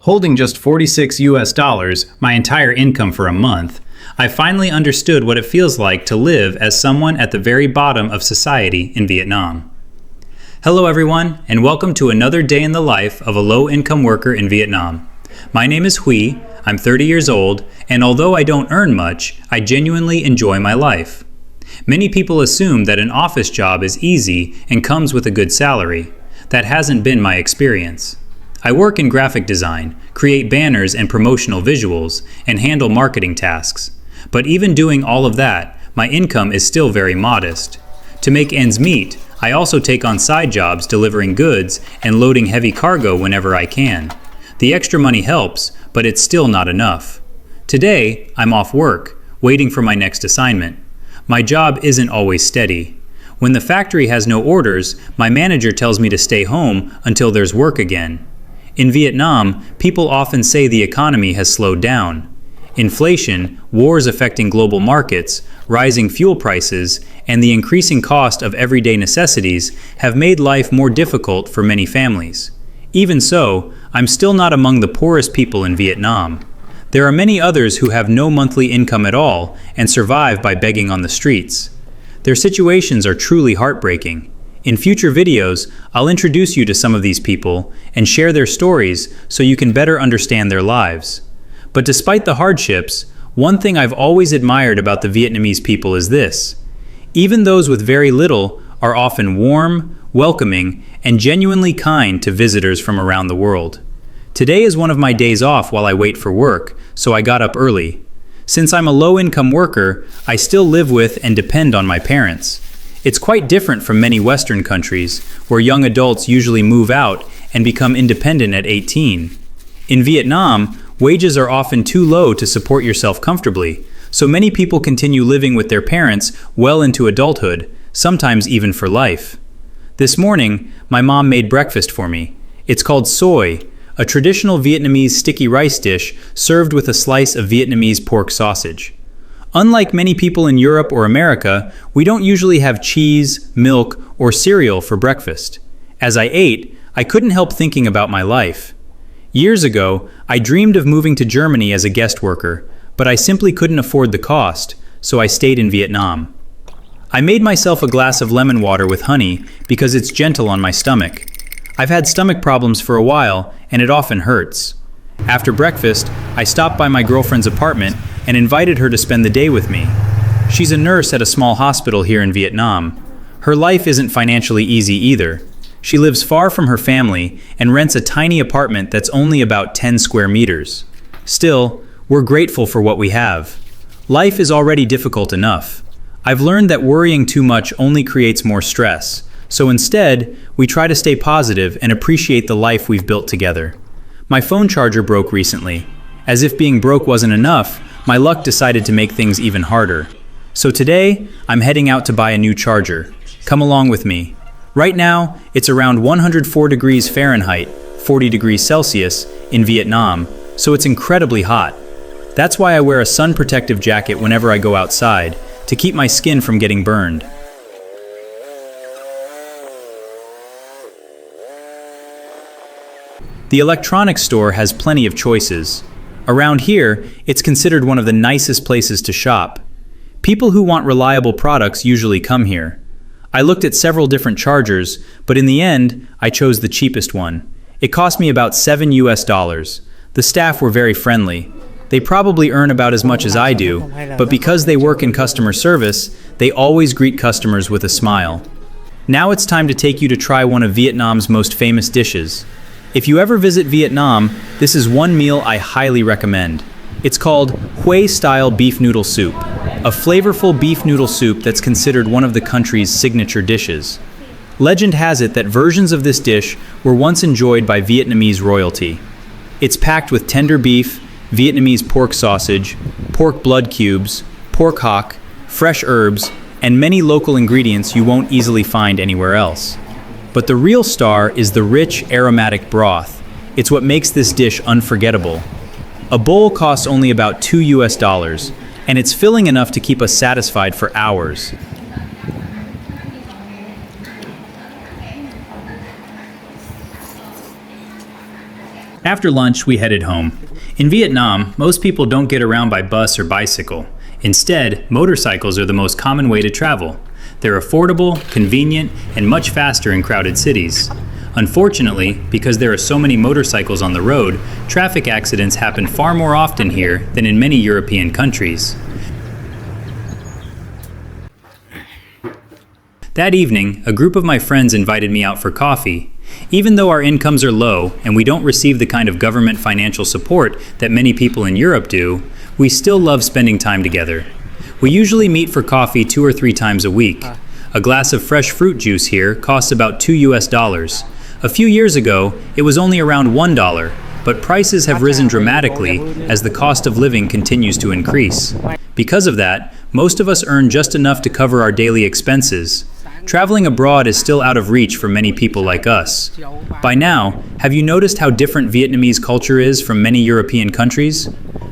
Holding just 46 US dollars, my entire income for a month, I finally understood what it feels like to live as someone at the very bottom of society in Vietnam. Hello everyone, and welcome to another day in the life of a low-income worker in Vietnam. My name is Huy, I'm 30 years old, and although I don't earn much, I genuinely enjoy my life. Many people assume that an office job is easy and comes with a good salary. That hasn't been my experience. I work in graphic design, create banners and promotional visuals, and handle marketing tasks. But even doing all of that, my income is still very modest. To make ends meet, I also take on side jobs delivering goods and loading heavy cargo whenever I can. The extra money helps, but it's still not enough. Today, I'm off work, waiting for my next assignment. My job isn't always steady. When the factory has no orders, my manager tells me to stay home until there's work again. In Vietnam, people often say the economy has slowed down. Inflation, wars affecting global markets, rising fuel prices, and the increasing cost of everyday necessities have made life more difficult for many families. Even so, I'm still not among the poorest people in Vietnam. There are many others who have no monthly income at all and survive by begging on the streets. Their situations are truly heartbreaking. In future videos, I'll introduce you to some of these people and share their stories so you can better understand their lives. But despite the hardships, one thing I've always admired about the Vietnamese people is this. Even those with very little are often warm, welcoming, and genuinely kind to visitors from around the world. Today is one of my days off while I wait for work, so I got up early. Since I'm a low-income worker, I still live with and depend on my parents. It's quite different from many Western countries, where young adults usually move out and become independent at 18. In Vietnam, wages are often too low to support yourself comfortably, so many people continue living with their parents well into adulthood, sometimes even for life. This morning, my mom made breakfast for me. It's called xôi, a traditional Vietnamese sticky rice dish served with a slice of Vietnamese pork sausage. Unlike many people in Europe or America, we don't usually have cheese, milk, or cereal for breakfast. As I ate, I couldn't help thinking about my life. Years ago, I dreamed of moving to Germany as a guest worker, but I simply couldn't afford the cost, so I stayed in Vietnam. I made myself a glass of lemon water with honey because it's gentle on my stomach. I've had stomach problems for a while, and it often hurts. After breakfast, I stopped by my girlfriend's apartment and invited her to spend the day with me. She's a nurse at a small hospital here in Vietnam. Her life isn't financially easy either. She lives far from her family and rents a tiny apartment that's only about 10 square meters. Still, we're grateful for what we have. Life is already difficult enough. I've learned that worrying too much only creates more stress, so instead, we try to stay positive and appreciate the life we've built together. My phone charger broke recently. As if being broke wasn't enough, my luck decided to make things even harder. So today, I'm heading out to buy a new charger. Come along with me. Right now, it's around 104 degrees Fahrenheit, 40 degrees Celsius, in Vietnam, so it's incredibly hot. That's why I wear a sun protective jacket whenever I go outside, to keep my skin from getting burned. The electronics store has plenty of choices. Around here, it's considered one of the nicest places to shop. People who want reliable products usually come here. I looked at several different chargers, but in the end, I chose the cheapest one. It cost me about $7 US. The staff were very friendly. They probably earn about as much as I do, but because they work in customer service, they always greet customers with a smile. Now it's time to take you to try one of Vietnam's most famous dishes. If you ever visit Vietnam, this is one meal I highly recommend. It's called Hue-style beef noodle soup, a flavorful beef noodle soup that's considered one of the country's signature dishes. Legend has it that versions of this dish were once enjoyed by Vietnamese royalty. It's packed with tender beef, Vietnamese pork sausage, pork blood cubes, pork hock, fresh herbs, and many local ingredients you won't easily find anywhere else. But the real star is the rich, aromatic broth. It's what makes this dish unforgettable. A bowl costs only about $2 US, and it's filling enough to keep us satisfied for hours. After lunch, we headed home. In Vietnam, most people don't get around by bus or bicycle. Instead, motorcycles are the most common way to travel. They're affordable, convenient, and much faster in crowded cities. Unfortunately, because there are so many motorcycles on the road, traffic accidents happen far more often here than in many European countries. That evening, a group of my friends invited me out for coffee. Even though our incomes are low and we don't receive the kind of government financial support that many people in Europe do, we still love spending time together. We usually meet for coffee 2 or 3 times a week. A glass of fresh fruit juice here costs about $2. A few years ago, it was only around $1, but prices have risen dramatically as the cost of living continues to increase. Because of that, most of us earn just enough to cover our daily expenses. Traveling abroad is still out of reach for many people like us. By now, have you noticed how different Vietnamese culture is from many European countries?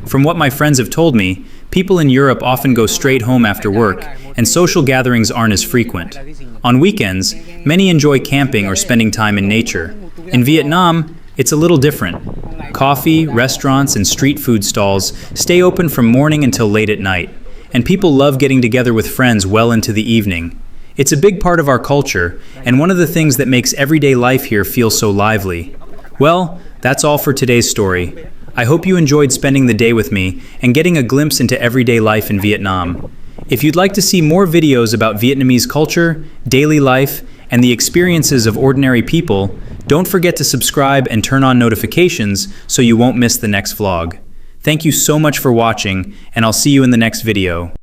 From what my friends have told me, people in Europe often go straight home after work, and social gatherings aren't as frequent. On weekends, many enjoy camping or spending time in nature. In Vietnam, it's a little different. Coffee, restaurants, and street food stalls stay open from morning until late at night, and people love getting together with friends well into the evening. It's a big part of our culture, and one of the things that makes everyday life here feel so lively. Well, that's all for today's story. I hope you enjoyed spending the day with me and getting a glimpse into everyday life in Vietnam. If you'd like to see more videos about Vietnamese culture, daily life, and the experiences of ordinary people, don't forget to subscribe and turn on notifications so you won't miss the next vlog. Thank you so much for watching, and I'll see you in the next video.